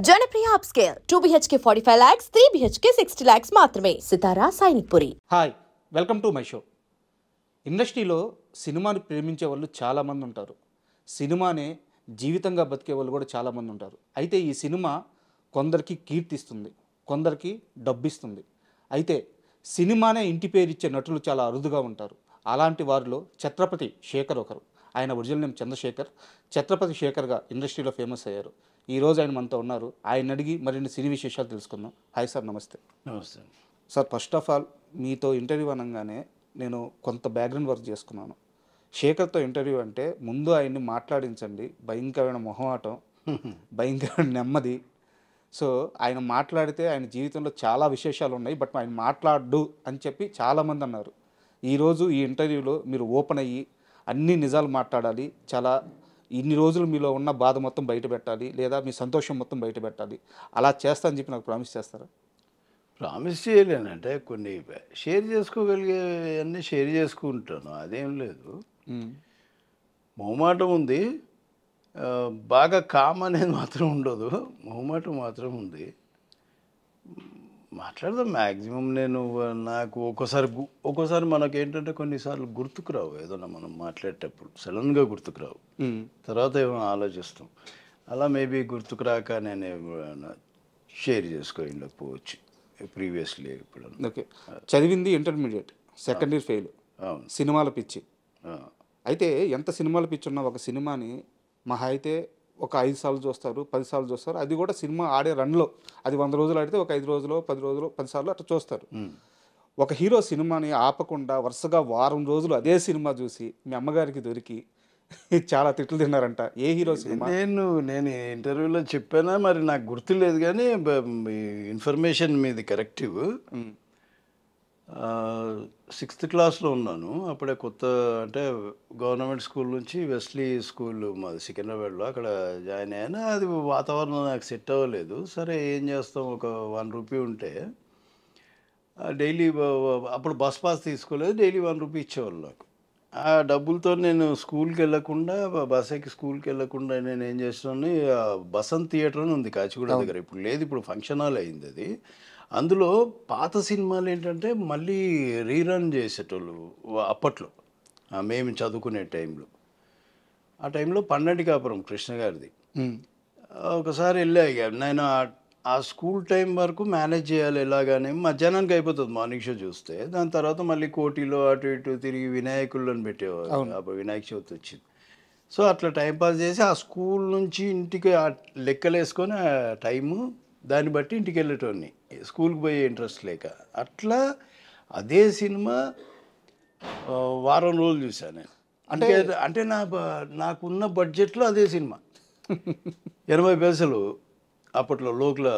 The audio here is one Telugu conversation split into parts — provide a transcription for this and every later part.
Janapriya upscale 2 BHK 45 lakhs, 3 BHK 60 lakhs మాత్రమే. Sitara Sainikpuri. Hi, welcome to my show. ఇండస్ట్రీలో సినిమాని ప్రేమించే వాళ్ళు చాలామంది ఉంటారు. సినిమానే జీవితంగా బతికే వాళ్ళు కూడా చాలామంది ఉంటారు. అయితే ఈ సినిమా కొందరికి కీర్తిస్తుంది, కొందరికి డబ్బిస్తుంది. అయితే సినిమానే ఇంటి పేరు ఇచ్చే నటులు చాలా అరుదుగా ఉంటారు. అలాంటి వారిలో ఛత్రపతి శేఖర్ ఒకరు. ఆయన ఒరిజినల్ నేమ్ చంద్రశేఖర్. ఛత్రపతి శేఖర్గా ఇండస్ట్రీలో ఫేమస్ అయ్యారు. ఈరోజు ఆయన మనతో ఉన్నారు. ఆయన అడిగి మరిన్ని సినీ విశేషాలు తెలుసుకుందాం. హాయ్ సార్, నమస్తే. నమస్తే. సార్, ఫస్ట్ ఆఫ్ ఆల్ మీతో ఇంటర్వ్యూ అనగానే నేను కొంత బ్యాక్గ్రౌండ్ వర్క్ చేసుకున్నాను. శేఖర్తో ఇంటర్వ్యూ అంటే ముందు ఆయన్ని మాట్లాడించండి, భయంకరమైన మొహమాటం, భయంకరమైన నెమ్మది. సో ఆయన మాట్లాడితే ఆయన జీవితంలో చాలా విశేషాలు ఉన్నాయి, బట్ ఆయన మాట్లాడు అని చెప్పి చాలామంది అన్నారు. ఈరోజు ఈ ఇంటర్వ్యూలో మీరు ఓపెన్ అయ్యి అన్ని నిజాలు మాట్లాడాలి. చాలా ఇన్ని రోజులు మీలో ఉన్న బాధ మొత్తం బయట పెట్టాలి, లేదా మీ సంతోషం మొత్తం బయట పెట్టాలి. అలా చేస్తా అని చెప్పి నాకు ప్రామిస్ చేస్తారా? ప్రామిస్ చేయలేనంటే కొన్ని షేర్ చేసుకోగలిగే అన్నీ షేర్ చేసుకుంటాను, అదేం లేదు. మొహమాటం ఉంది, బాగా కామ్ అనేది మాత్రం ఉండదు, మొహమాటం మాత్రం ఉంది. మాట్లాడదాం మ్యాక్సిమం. నేను నాకు ఒక్కోసారి మనకు ఏంటంటే కొన్నిసార్లు గుర్తుకు రావు, ఏదైనా మనం మాట్లాడేటప్పుడు సడన్గా గుర్తుకు రావు, తర్వాత ఏమో ఆలోచిస్తాం. అలా మేబీ గుర్తుకు రాక నేను షేర్ చేసుకోకపోవచ్చు ప్రీవియస్లీ. ఇప్పుడు ఓకే, చదివింది ఇంటర్మీడియట్, సెకండ్ ఇయర్ ఫెయిల్, సినిమాల పిచ్చి. అయితే ఎంత సినిమాల పిచ్చి ఉన్నా ఒక సినిమాని మహా అయితే ఒక 5 సార్లు చూస్తారు, 10 సార్లు చూస్తారు. అది కూడా సినిమా ఆడే రన్లో అది 100 రోజులు ఆడితే ఒక 5 రోజులు, 10 రోజులు, 10 సార్లు అట్లా చూస్తారు. ఒక హీరో సినిమాని ఆపకుండా వరుసగా వారం రోజులు అదే సినిమా చూసి మీ అమ్మగారికి దొరికి చాలా తిట్లు తిన్నారంట. ఏ హీరో సినిమా? నేను ఇంటర్వ్యూలో చెప్పానా మరి నాకు గుర్తులేదు, కానీ ఇన్ఫర్మేషన్ మీది కరెక్టివ్. 6th క్లాస్లో ఉన్నాను అప్పుడే. కొత్త అంటే గవర్నమెంట్ స్కూల్ నుంచి వెస్లీ స్కూల్ మాది సికింద్రాబాద్లో, అక్కడ జాయిన్ అయ్యాను. అది వాతావరణం నాకు సెట్ అవ్వలేదు. సరే ఏం చేస్తాం, ఒక 1 రూపీ ఉంటే డైలీ, అప్పుడు బస్ పాస్ తీసుకోలేదు, డైలీ 1 రూపీ ఇచ్చేవాళ్ళు నాకు. ఆ డబ్బులతో నేను స్కూల్కి వెళ్ళకుండా, బస్ ఎక్కి స్కూల్కి వెళ్ళకుండా నేను ఏం చేస్తున్నాను, బసంత్ థియేటర్ అని ఉంది కాచిగూడ దగ్గర, ఇప్పుడు లేదు, ఇప్పుడు ఫంక్షన్ హాల్ అయింది అది. అందులో పాత సినిమాలు ఏంటంటే మళ్ళీ రీరన్ చేసేటోళ్ళు అప్పట్లో, మేము చదువుకునే టైంలో. ఆ టైంలో పన్నెండు కాపురం కృష్ణ గారిది. ఒకసారి వెళ్ళా, ఇక నేను ఆ స్కూల్ టైం వరకు మేనేజ్ చేయాలి ఎలాగానే, మధ్యాహ్నానికి అయిపోతుంది మార్నింగ్ షో చూస్తే. దాని తర్వాత మళ్ళీ కోటిలో అటు ఇటు తిరిగి వినాయకులను పెట్టేవారు, అప్పుడు వినాయక చవితి వచ్చింది. సో అట్లా టైంపాస్ చేసి ఆ స్కూల్ నుంచి ఇంటికి లెక్కలు వేసుకొని ఆ టైము దాన్ని బట్టి ఇంటికి వెళ్ళేటోడిని, స్కూల్కి పోయే ఇంట్రెస్ట్ లేక. అట్లా అదే సినిమా వారం రోజులు చూశాను నేను. అంటే నాకున్న బడ్జెట్లో అదే సినిమా 80 పైసలు అప్పట్లో లోకల్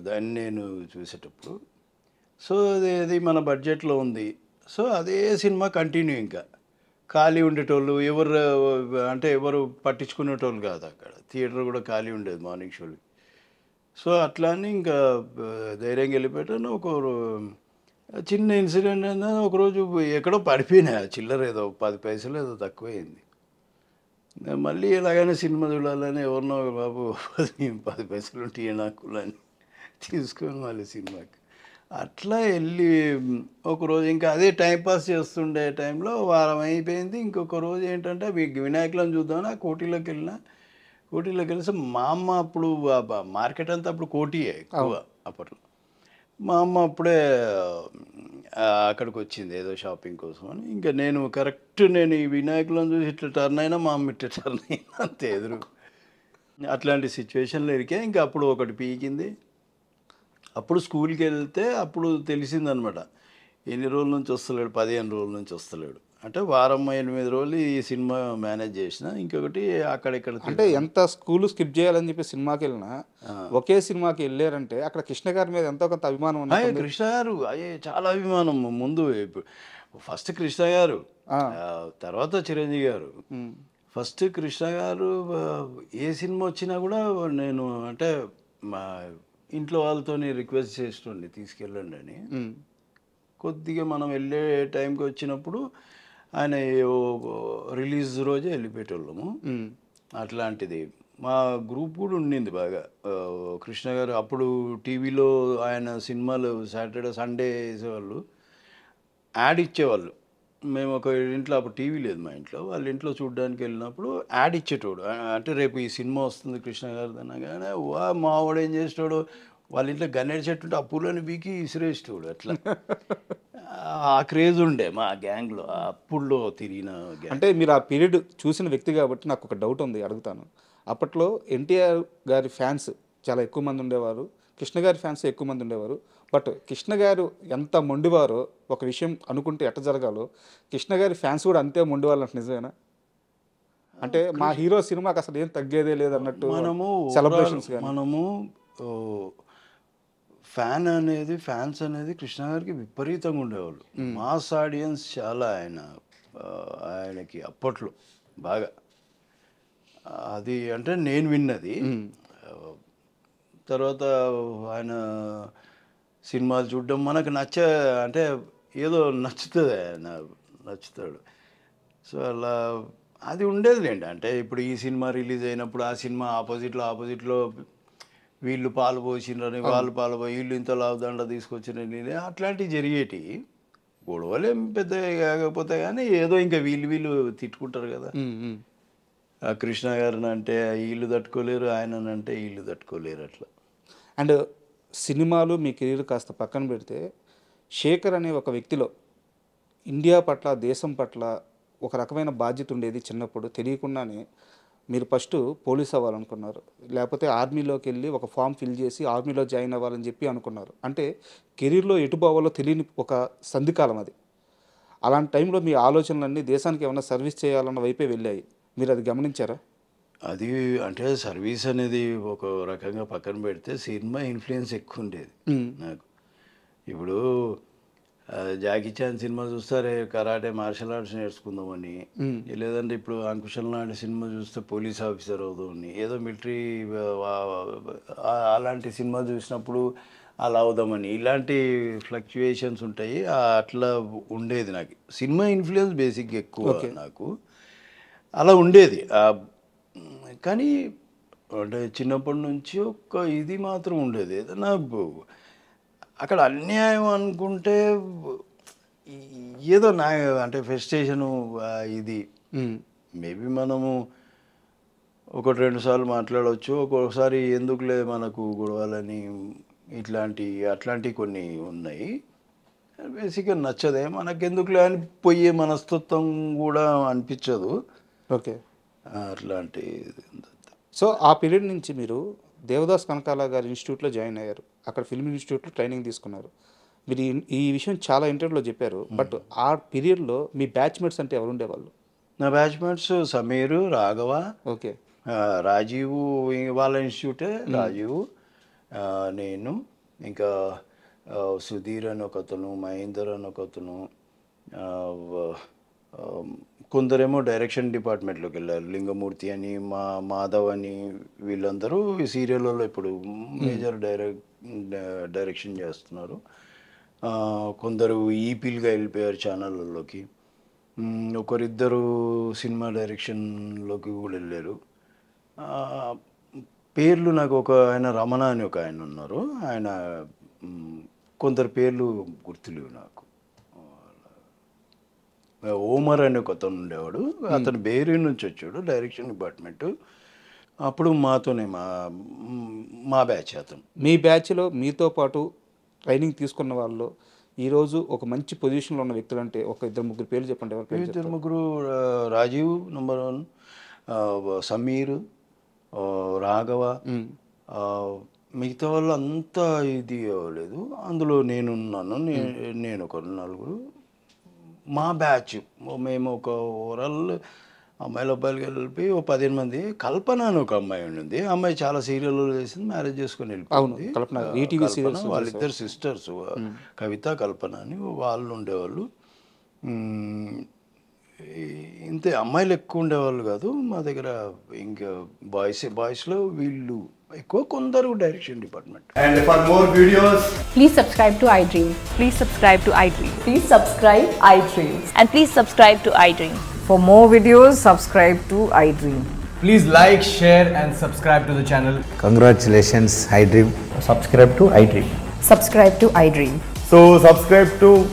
దాన్ని నేను చూసేటప్పుడు. సో అది మన బడ్జెట్లో ఉంది. సో అదే సినిమా కంటిన్యూ. ఇంకా ఖాళీ ఉండేటోళ్ళు ఎవరు పట్టించుకునేటోళ్ళు కాదు అక్కడ. థియేటర్ కూడా ఖాళీ ఉండేది మార్నింగ్ షోలు. సో అట్లా అని ఇంకా ధైర్యంగా వెళ్ళిపోయాను. ఒక చిన్న ఇన్సిడెంట్ అయినా, ఒకరోజు ఎక్కడో పడిపోయినా చిల్లర ఏదో 10 పైసలు ఏదో తక్కువైంది. మళ్ళీ ఎలాగైనా సినిమా చూడాలని ఎవరినో, బాబు 10 పైసలు ఉంటాయి నాకు అని తీసుకొని మళ్ళీ సినిమాకి అట్లా వెళ్ళి ఒకరోజు ఇంకా అదే టైంపాస్ చేస్తుండే టైంలో వారం అయిపోయింది. ఇంకొక రోజు ఏంటంటే వినాయకులను చూద్దామని ఆ కోటిలోకి వెళ్తే మా అమ్మ అప్పుడు మార్కెట్ అంతా అప్పుడు కోటియే ఎక్కువ అప్పట్లో. మా అమ్మ అప్పుడే అక్కడికి వచ్చింది ఏదో షాపింగ్ కోసం అని. ఇంకా నేను ఈ వినాయకులను చూసి ఇట్లా టర్న్ అయినా, మా అమ్మ ఇట్లా టర్న్ అయినా, అంతే ఎదురు. అట్లాంటి సిచ్యువేషన్లో ఇరికే. ఇంకా అప్పుడు ఒకటి పీకింది. అప్పుడు స్కూల్కి వెళ్తే అప్పుడు తెలిసిందనమాట, ఎన్ని రోజుల నుంచి వస్తలేడు, 15 రోజుల నుంచి వస్తలేడు. అంటే వారం 8 రోజులు ఈ సినిమా మేనేజ్ చేసిన. ఇంకొకటి అక్కడిక్కడ అంటే ఎంత స్కూల్ స్కిప్ చేయాలని చెప్పి సినిమాకి వెళ్ళినా, ఒకే సినిమాకి వెళ్ళారంటే అక్కడ కృష్ణ గారి మీద ఎంతో కొంత అభిమానం ఉంది. కృష్ణ గారు చాలా అభిమానం. ముందు ఫస్ట్ కృష్ణ గారు, తర్వాత చిరంజీవి గారు. ఫస్ట్ కృష్ణ గారు ఏ సినిమా వచ్చినా కూడా నేను అంటే మా ఇంట్లో వాళ్ళతో రిక్వెస్ట్ చేస్తుండే తీసుకెళ్ళండి అని. కొద్దిగా మనం వెళ్ళే టైంకి వచ్చినప్పుడు ఆయన రిలీజ్ రోజే వెళ్ళిపోయేటోళ్ళము. అట్లాంటిది మా గ్రూప్ కూడా ఉండింది బాగా. కృష్ణ గారు అప్పుడు టీవీలో ఆయన సినిమాలు సాటర్డే సండే వేసేవాళ్ళు, యాడ్ ఇచ్చేవాళ్ళు. మేము ఒక ఇంట్లో అప్పుడు టీవీ లేదు మా ఇంట్లో, వాళ్ళ ఇంట్లో చూడడానికి వెళ్ళినప్పుడు యాడ్ ఇచ్చేటోడు. అంటే రేపు ఈ సినిమా వస్తుంది కృష్ణ గారిది అనగానే మా వాడు ఏం చేసేటోడు, వాళ్ళ ఇంట్లో గన్నేరు చెట్టు ఉంటే ఆ పూలని బీకి విసిరేసేటోడు. అట్లా ఆ క్రేజ్ ఉండే మా గ్యాంగ్లో అప్పుడులో తిరిగిన గ్యాంగ్. అంటే మీరు ఆ పీరియడ్ చూసిన వ్యక్తి కాబట్టి నాకు ఒక డౌట్ ఉంది, అడుగుతాను. అప్పట్లో ఎన్టీఆర్ గారి ఫ్యాన్స్ చాలా ఎక్కువ మంది ఉండేవారు, కృష్ణ గారి ఫ్యాన్స్ ఎక్కువ మంది ఉండేవారు. బట్ కృష్ణ గారు ఎంత మొండివారో, ఒక విషయం అనుకుంటే ఎట్ట జరగాలో కృష్ణ గారి ఫ్యాన్స్ కూడా అంతే మొండివాళ్ళు అంటే నిజమేనా? అంటే మా హీరో సినిమాకి అసలు ఏం తగ్గేదే లేదన్నట్టు సెలబ్రేషన్స్. మనము ఫ్యాన్స్ అనేది కృష్ణ గారికి విపరీతంగా ఉండేవాళ్ళు. మాస్ ఆడియన్స్ చాలా ఆయనకి అప్పట్లో బాగా. అది అంటే నేను విన్నది. తర్వాత ఆయన సినిమాలు చూడడం మనకు అంటే ఏదో నచ్చుతుంది, ఆయన నచ్చుతాడు. సో అలా అది ఉండేదిలేండి. అంటే ఇప్పుడు ఈ సినిమా రిలీజ్ అయినప్పుడు ఆ సినిమా ఆపోజిట్లో వీళ్ళు పాలు పోసినని, వాళ్ళు పాలు పోయి వీళ్ళు ఇంత లాభదండ తీసుకొచ్చినని, అట్లాంటివి జరిగేటి. గొడవలు ఏం పెద్ద కాకపోతే కానీ ఏదో ఇంకా వీళ్ళు తిట్టుకుంటారు కదా. ఆ కృష్ణ గారిని అంటే వీళ్ళు తట్టుకోలేరు, ఆయనంటే వీళ్ళు తట్టుకోలేరు అట్లా. అండ్ సినిమాలు మీ కెరీర్ కాస్త పక్కన పెడితే, శేఖర్ అనే ఒక వ్యక్తిలో ఇండియా పట్ల, దేశం పట్ల ఒక రకమైన బాధ్యత ఉండేది. చిన్నప్పుడు తెలియకుండానే మీరు ఫస్ట్ పోలీస్ అవ్వాలనుకున్నారు, లేకపోతే ఆర్మీలోకి వెళ్ళి ఒక ఫామ్ ఫిల్ చేసి ఆర్మీలో జాయిన్ అవ్వాలని చెప్పి అనుకున్నారు. అంటే కెరీర్లో ఎటు పోవాలో తెలియని ఒక సంధికాలం అది. అలాంటి టైంలో మీ ఆలోచనలన్నీ దేశానికి ఏమైనా సర్వీస్ చేయాలన్న వైపే వెళ్ళాయి. మీరు అది గమనించారా? అది అంటే సర్వీస్ అనేది ఒక రకంగా పక్కన పెడితే సినిమా ఇన్ఫ్లుయెన్స్ ఎక్కువ ఉండేది నాకు. ఇప్పుడు జాకీ చాన్ సినిమా చూస్తారే కరాటే మార్షల్ ఆర్ట్స్ నేర్చుకుందామని, లేదంటే ఇప్పుడు అంకుశల్ లాంటి సినిమా చూస్తే పోలీస్ ఆఫీసర్ అవుదామని, ఏదో మిలిటరీ అలాంటి సినిమా చూసినప్పుడు అలా అవుదామని, ఇలాంటి ఫ్లక్చుయేషన్స్ ఉంటాయి. అట్లా ఉండేది నాకు. సినిమా ఇన్ఫ్లుయెన్స్ బేసిక్గా ఎక్కువ నాకు అలా ఉండేది. కానీ అంటే చిన్నప్పటి నుంచి ఒక ఇది మాత్రం ఉండేది, ఏదైనా అక్కడ అన్యాయం అనుకుంటే ఏదో అంటే ఫ్రస్ట్రేషను ఇది మేబీ మనము 1-2 సార్లు మాట్లాడవచ్చు, ఒక్కొక్కసారి ఎందుకులే మనకు గొడవలని, అట్లాంటి కొన్ని ఉన్నాయి. బేసిక్గా నచ్చదే, మనకెందుకులే అని పోయే మనస్తత్వం కూడా అనిపించదు. ఓకే, అట్లాంటి. సో ఆ పీరియడ్ నుంచి మీరు దేవదాస్ కనకాల గారి ఇన్స్టిట్యూట్లో జాయిన్ అయ్యారు, అక్కడ ఫిల్మ్ ఇన్స్టిట్యూట్లో ట్రైనింగ్ తీసుకున్నారు. మీరు ఈ విషయం చాలా ఇంటర్వ్యూలో చెప్పారు. బట్ ఆ పీరియడ్లో మీ బ్యాచ్మేట్స్ అంటే ఎవరు ఉండేవాళ్ళు? నా బ్యాచ్మేట్స్ సమీరు, రాఘవ, ఓకే, రాజీవ్, వాళ్ళ ఇన్స్టిట్యూటే రాజీవ్, నేను, ఇంకా సుధీర్ అని ఒకతను, మహేందర్ అని ఒకతను, కొందరేమో డైరెక్షన్ డిపార్ట్మెంట్లోకి వెళ్ళారు, లింగమూర్తి అని, మాధవ్ అని, వీళ్ళందరూ ఈ సీరియల్లో ఇప్పుడు మేజర్ డైరెక్షన్ చేస్తున్నారు. కొందరు ఈపీలుగా వెళ్ళిపోయారు ఛానళ్ళలోకి, ఒకరిద్దరు సినిమా డైరెక్షన్లోకి కూడా వెళ్ళారు. పేర్లు నాకు ఆయన రమణ అని ఒక ఆయన ఉన్నారు, ఆయన కొందరు పేర్లు గుర్తులేవు నాకు. ఓమర్ అని ఒక అతను ఉండేవాడు, అతను బేరీ నుంచి వచ్చాడు, డైరెక్షన్ డిపార్ట్మెంటు. అప్పుడు మాతోనే మా బ్యాచ్ అతను. మీ బ్యాచ్లో మీతో పాటు ట్రైనింగ్ తీసుకున్న వాళ్ళు ఈరోజు ఒక మంచి పొజిషన్లో ఉన్న వ్యక్తులు అంటే ఒక 2-3 పేర్లు చెప్పండి. ఎవరి పేరు? 2-3. రాజీవ్ నంబర్ 1, సమీర్, రాఘవ, మిగతా వాళ్ళు అంతా ఇది అవ్వలేదు. అందులో నేనున్నాను, నేను ఒక 4. మా బ్యాచ్ మేము ఒక ఓవరాల్ అమ్మాయిలు అబ్బాయిలు కలిపి 15 మంది. కల్పన అని ఒక అమ్మాయి ఉండింది, ఆ అమ్మాయి చాలా సీరియల్లో చేసింది, మ్యారేజ్ చేసుకొని వెళ్ళిపోయింది. వాళ్ళిద్దరు సిస్టర్స్, కవిత, కల్పన అని వాళ్ళు ఉండేవాళ్ళు. ఇంతే, అమ్మాయిలు ఎక్కువ ఉండేవాళ్ళు కాదు మా దగ్గర. ఇంకా బాయ్స్లో వీళ్ళు ఎక్కువ, కొందరు direction department. And for more videos, please subscribe to iDream. Please subscribe to iDream. Please subscribe iDream. And please subscribe to iDream. For more videos, subscribe to iDream. Please like, share and subscribe to the channel. Congratulations, iDream. Subscribe to iDream. Subscribe to iDream. So subscribe to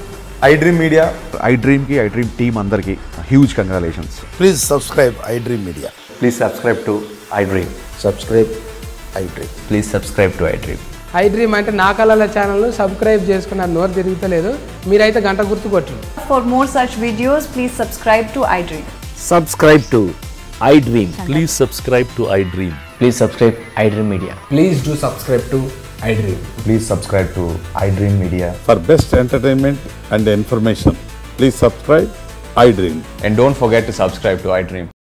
iDream Media. iDream की iDream team अंदर की huge congratulations. Please subscribe iDream Media. Please subscribe to iDream. Subscribe iDream. Please subscribe to iDream. iDream అంటే నా కళల ఛానల్ను సబ్స్క్రైబ్ చేసుకున్న నోరు తిరుగుతలేదు మీరైతే గంట గుర్తు కొట్టండి. For more such videos, please subscribe to iDream. Subscribe to iDream. Please subscribe to iDream. Please subscribe iDream Media. Please do subscribe to iDream. Please subscribe to iDream Media. For best entertainment and information, please subscribe iDream. And don't forget to subscribe to iDream.